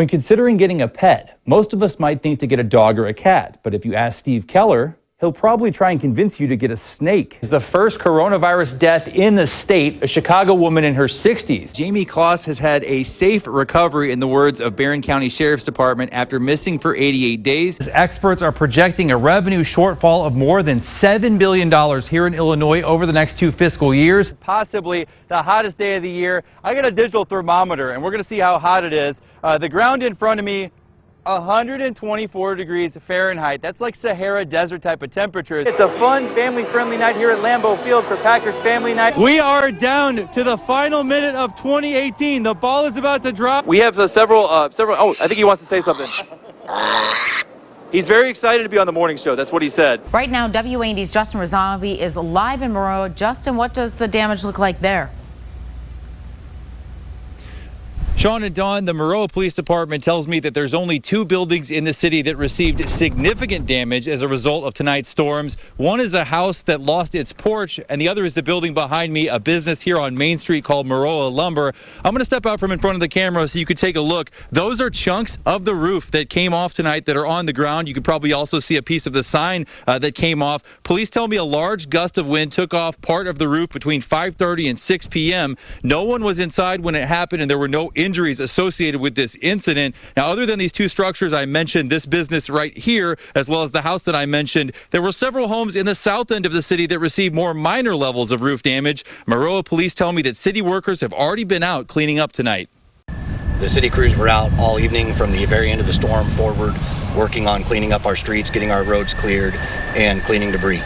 When considering getting a pet, most of us might think to get a dog or a cat. But if you ask Steve Keller, he'll probably try and convince you to get a snake. It's the first coronavirus death in the state, a Chicago woman in her 60s. Jamie Kloss has had a safe recovery, in the words of Barron County Sheriff's Department, after missing for 88 days. Experts are projecting a revenue shortfall of more than $7 billion here in Illinois over the next 2 fiscal years. Possibly the hottest day of the year. I got a digital thermometer, and we're going to see how hot it is. The ground in front of me, 124 degrees Fahrenheit. That's like Sahara Desert type of temperatures. It's a fun, family-friendly night here at Lambeau Field for Packers Family Night. We are down to the final minute of 2018. The ball is about to drop. We have several. Oh, I think he wants to say something. He's very excited to be on the morning show. That's what he said. Right now, WAND's Justin Razavi is live in Maroa. Justin, what does the damage look like there? Sean and Dawn, the Maroa Police Department tells me that there's only 2 buildings in the city that received significant damage as a result of tonight's storms. One is a house that lost its porch, and the other is the building behind me, a business here on Main Street called Maroa Lumber. I'm going to step out from in front of the camera so you could take a look. Those are chunks of the roof that came off tonight that are on the ground. You could probably also see a piece of the sign that came off. Police tell me a large gust of wind took off part of the roof between 5:30 and 6 p.m. No one was inside when it happened, and there were no injuries associated with this incident. Now, other than these 2 structures I mentioned, this business right here, as well as the house that I mentioned, there were several homes in the south end of the city that received more minor levels of roof damage. Maroa police tell me that city workers have already been out cleaning up tonight. The city crews were out all evening from the very end of the storm forward, working on cleaning up our streets, getting our roads cleared, and cleaning debris.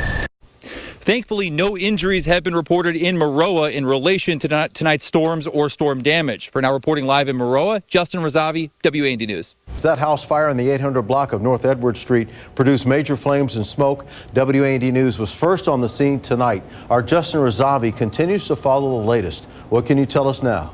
Thankfully, no injuries have been reported in Maroa in relation to tonight's storms or storm damage. For now, reporting live in Maroa, Justin Razavi, WAND News. That house fire in the 800 block of North Edward Street produced major flames and smoke. WAND News was first on the scene tonight. Our Justin Razavi continues to follow the latest. What can you tell us now?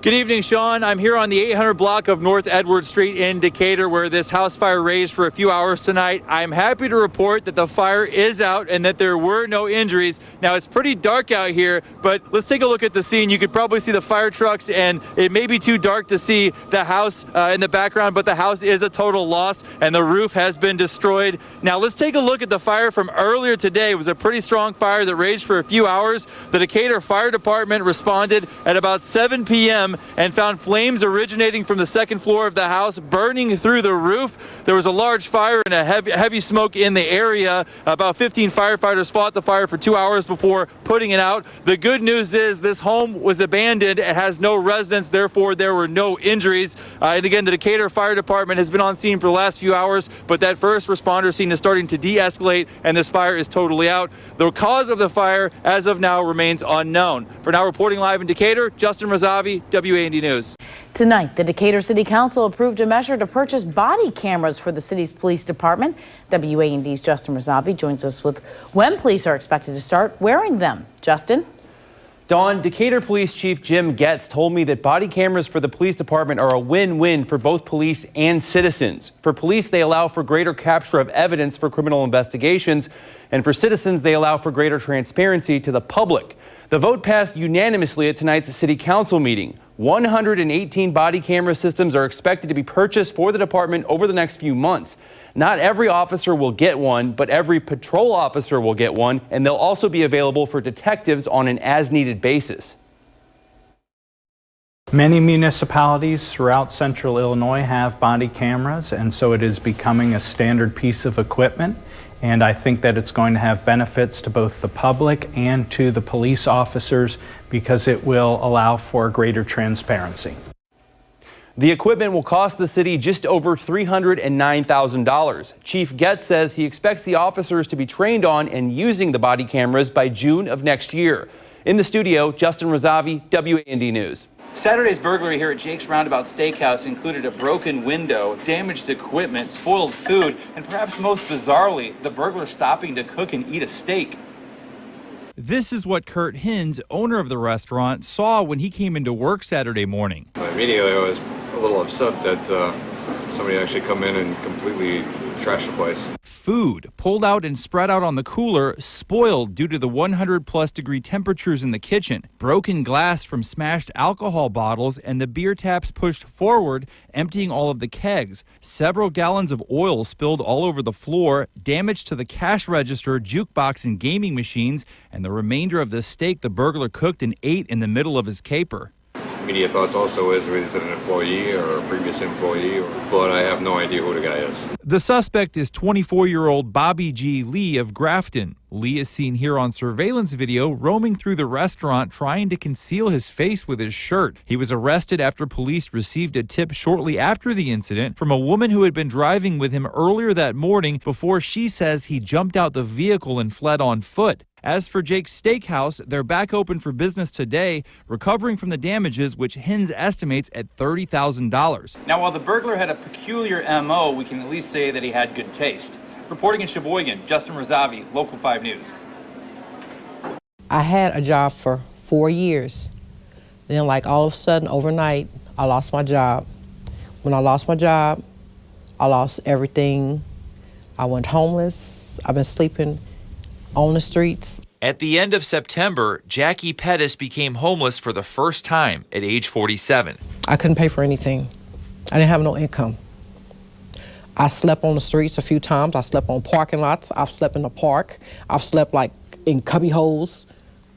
Good evening, Sean. I'm here on the 800 block of North Edward Street in Decatur, where this house fire raged for a few hours tonight. I'm happy to report that the fire is out and that there were no injuries. Now, it's pretty dark out here, but let's take a look at the scene. You could probably see the fire trucks, and it may be too dark to see the house in the background, but the house is a total loss, and the roof has been destroyed. Now, let's take a look at the fire from earlier today. It was a pretty strong fire that raged for a few hours. The Decatur Fire Department responded at about 7 p.m. and found flames originating from the second floor of the house, burning through the roof. There was a large fire and a heavy smoke in the area. About 15 firefighters fought the fire for 2 hours before putting it out. The good news is this home was abandoned. It has no residents, therefore there were no injuries. And again, the Decatur Fire Department has been on scene for the last few hours, but that first responder scene is starting to de-escalate, and this fire is totally out. The cause of the fire, as of now, remains unknown. For now, reporting live in Decatur, Justin Razavi, WAND News. Tonight, the Decatur City Council approved a measure to purchase body cameras for the city's police department. WAND's Justin Razavi joins us with when police are expected to start wearing them. Justin? Dawn, Decatur Police Chief Jim Getz told me that body cameras for the police department are a win-win for both police and citizens. For police, they allow for greater capture of evidence for criminal investigations, and for citizens, they allow for greater transparency to the public. The vote passed unanimously at tonight's city council meeting. 118 body camera systems are expected to be purchased for the department over the next few months. Not every officer will get one, but every patrol officer will get one, and they'll also be available for detectives on an as-needed basis. Many municipalities throughout central Illinois have body cameras, and so it is becoming a standard piece of equipment. And I think that it's going to have benefits to both the public and to the police officers because it will allow for greater transparency. The equipment will cost the city just over $309,000. Chief Getz says he expects the officers to be trained on and using the body cameras by June of next year. In the studio, Justin Razavi, WAND News. Saturday's burglary here at Jake's Roundabout Steakhouse included a broken window, damaged equipment, spoiled food, and perhaps most bizarrely, the burglar stopping to cook and eat a steak. This is what Kurt Hins, owner of the restaurant, saw when he came into work Saturday morning. Immediately I was a little upset that somebody actually come in and completely trash the place. Food pulled out and spread out on the cooler, spoiled due to the 100+ degree temperatures in the kitchen. Broken glass from smashed alcohol bottles and the beer taps pushed forward, emptying all of the kegs. Several gallons of oil spilled all over the floor, damage to the cash register, jukebox, and gaming machines, and the remainder of the steak the burglar cooked and ate in the middle of his caper. Immediate thoughts also is it an employee or a previous employee, but I have no idea who the guy is. The suspect is 24-year-old Bobby G. Lee of Grafton. Lee is seen here on surveillance video roaming through the restaurant trying to conceal his face with his shirt. He was arrested after police received a tip shortly after the incident from a woman who had been driving with him earlier that morning before she says he jumped out the vehicle and fled on foot. As for Jake's Steakhouse, they're back open for business today, recovering from the damages, which Hins estimates at $30,000. Now, while the burglar had a peculiar MO, we can at least say that he had good taste. Reporting in Sheboygan, Justin Razavi, Local 5 News. I had a job for 4 years. Then, like, all of a sudden, overnight, I lost my job. When I lost my job, I lost everything. I went homeless. I've been sleeping on the streets. At the end of September, Jackie Pettis became homeless for the first time at age 47. I couldn't pay for anything. I didn't have no income. I slept on the streets a few times. I slept on parking lots. I've slept in the park. I've slept like in cubby holes,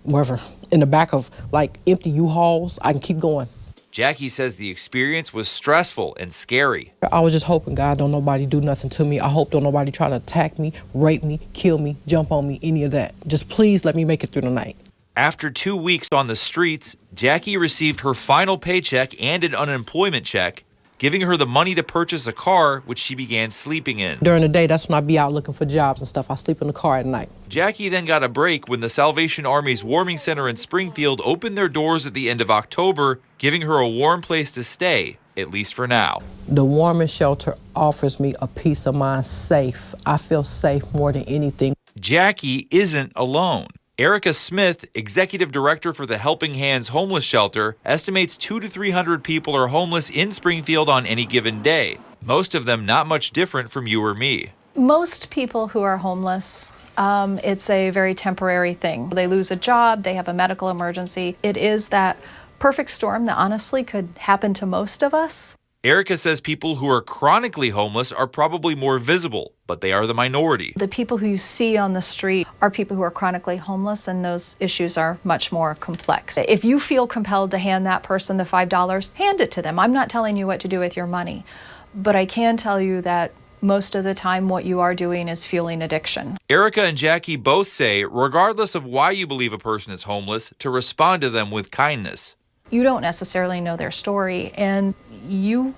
wherever, in the back of like empty U-Hauls. I can keep going. Jackie says the experience was stressful and scary. I was just hoping God don't nobody do nothing to me. I hope don't nobody try to attack me, rape me, kill me, jump on me, any of that. Just please let me make it through the night. After 2 weeks on the streets, Jackie received her final paycheck and an unemployment check, giving her the money to purchase a car, which she began sleeping in. During the day, that's when I be out looking for jobs and stuff. I sleep in the car at night. Jackie then got a break when the Salvation Army's warming center in Springfield opened their doors at the end of October, giving her a warm place to stay, at least for now. The warming shelter offers me a peace of mind, safe. I feel safe more than anything. Jackie isn't alone. Erica Smith, executive director for the Helping Hands Homeless Shelter, estimates 200 to 300 people are homeless in Springfield on any given day. Most of them not much different from you or me. Most people who are homeless, it's a very temporary thing. They lose a job, they have a medical emergency. It is that perfect storm that honestly could happen to most of us. Erica says people who are chronically homeless are probably more visible, but they are the minority. The people who you see on the street are people who are chronically homeless, and those issues are much more complex. If you feel compelled to hand that person the $5, hand it to them. I'm not telling you what to do with your money, but I can tell you that most of the time what you are doing is fueling addiction. Erica and Jackie both say, regardless of why you believe a person is homeless, to respond to them with kindness. You don't necessarily know their story, and you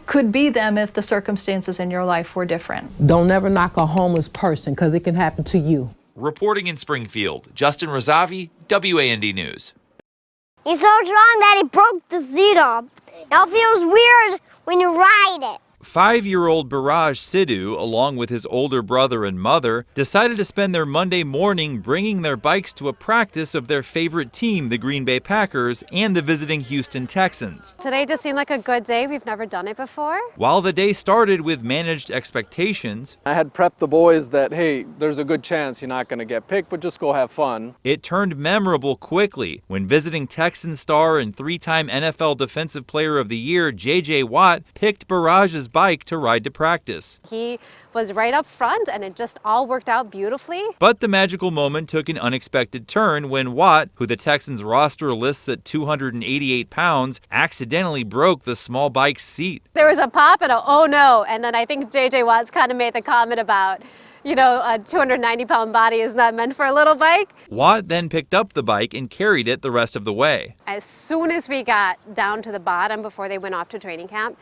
could be them if the circumstances in your life were different. Don't never knock a homeless person, because it can happen to you. Reporting in Springfield, Justin Razavi, WAND News. He's so strong that he broke the seat off. It feels weird when you ride it. 5-year-old Biraj Sidhu, along with his older brother and mother, decided to spend their Monday morning bringing their bikes to a practice of their favorite team, the Green Bay Packers, and the visiting Houston Texans. Today just seemed like a good day. We've never done it before. While the day started with managed expectations, I had prepped the boys that, hey, there's a good chance you're not going to get picked, but just go have fun. It turned memorable quickly when visiting Texans star and 3-time NFL Defensive Player of the Year, J.J. Watt, picked Biraj's bike to ride to practice. He was right up front and it just all worked out beautifully. But the magical moment took an unexpected turn when Watt, who the Texans roster lists at 288 pounds, accidentally broke the small bike's seat. There was a pop and a oh no, and then I think J.J. Watt's kind of made the comment about, you know, a 290-pound body is not meant for a little bike. Watt then picked up the bike and carried it the rest of the way. As soon as we got down to the bottom before they went off to training camp,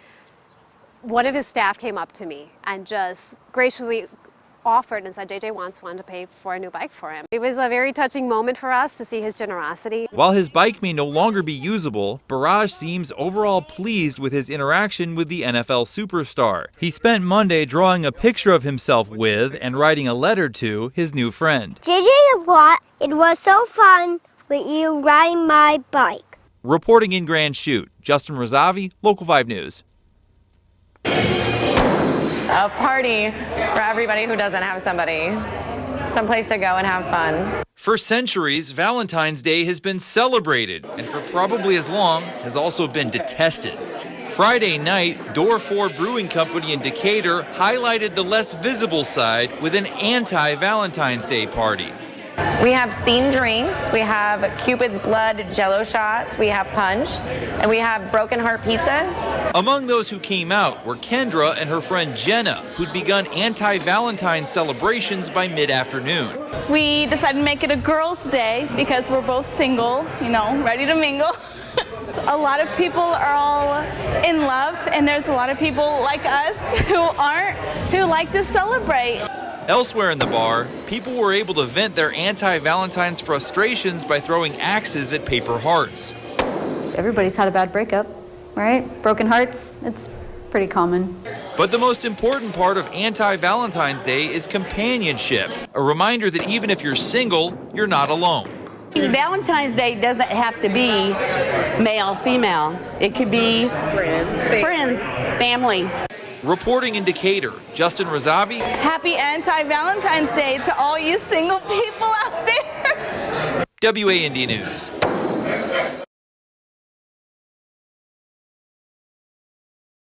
one of his staff came up to me and just graciously offered and said JJ wanted to pay for a new bike for him. It was a very touching moment for us to see his generosity. While his bike may no longer be usable, Biraj seems overall pleased with his interaction with the NFL superstar. He spent Monday drawing a picture of himself with and writing a letter to his new friend. JJ Watt, it was so fun with you riding my bike. Reporting in Grand Chute, Justin Razavi, Local 5 News. a party for everybody who doesn't have somebody, someplace to go and have fun. For centuries, Valentine's Day has been celebrated, and for probably as long, has also been detested. Friday night, Door 4 Brewing Company in Decatur highlighted the less visible side with an anti-Valentine's Day party. We have themed drinks, we have Cupid's Blood Jello shots, we have punch, and we have Broken Heart pizzas. Among those who came out were Kendra and her friend Jenna, who'd begun anti-Valentine celebrations by mid-afternoon. We decided to make it a girls' day because we're both single, you know, ready to mingle. A lot of people are all in love, and there's a lot of people like us who aren't, who like to celebrate. Elsewhere in the bar, people were able to vent their anti-Valentine's frustrations by throwing axes at paper hearts. Everybody's had a bad breakup, right? Broken hearts, it's pretty common. But the most important part of anti-Valentine's Day is companionship, a reminder that even if you're single, you're not alone. Valentine's Day doesn't have to be male, female. It could be friends, family. Reporting in Decatur, Justin Razavi. Happy anti-Valentine's Day to all you single people out there. WAND News.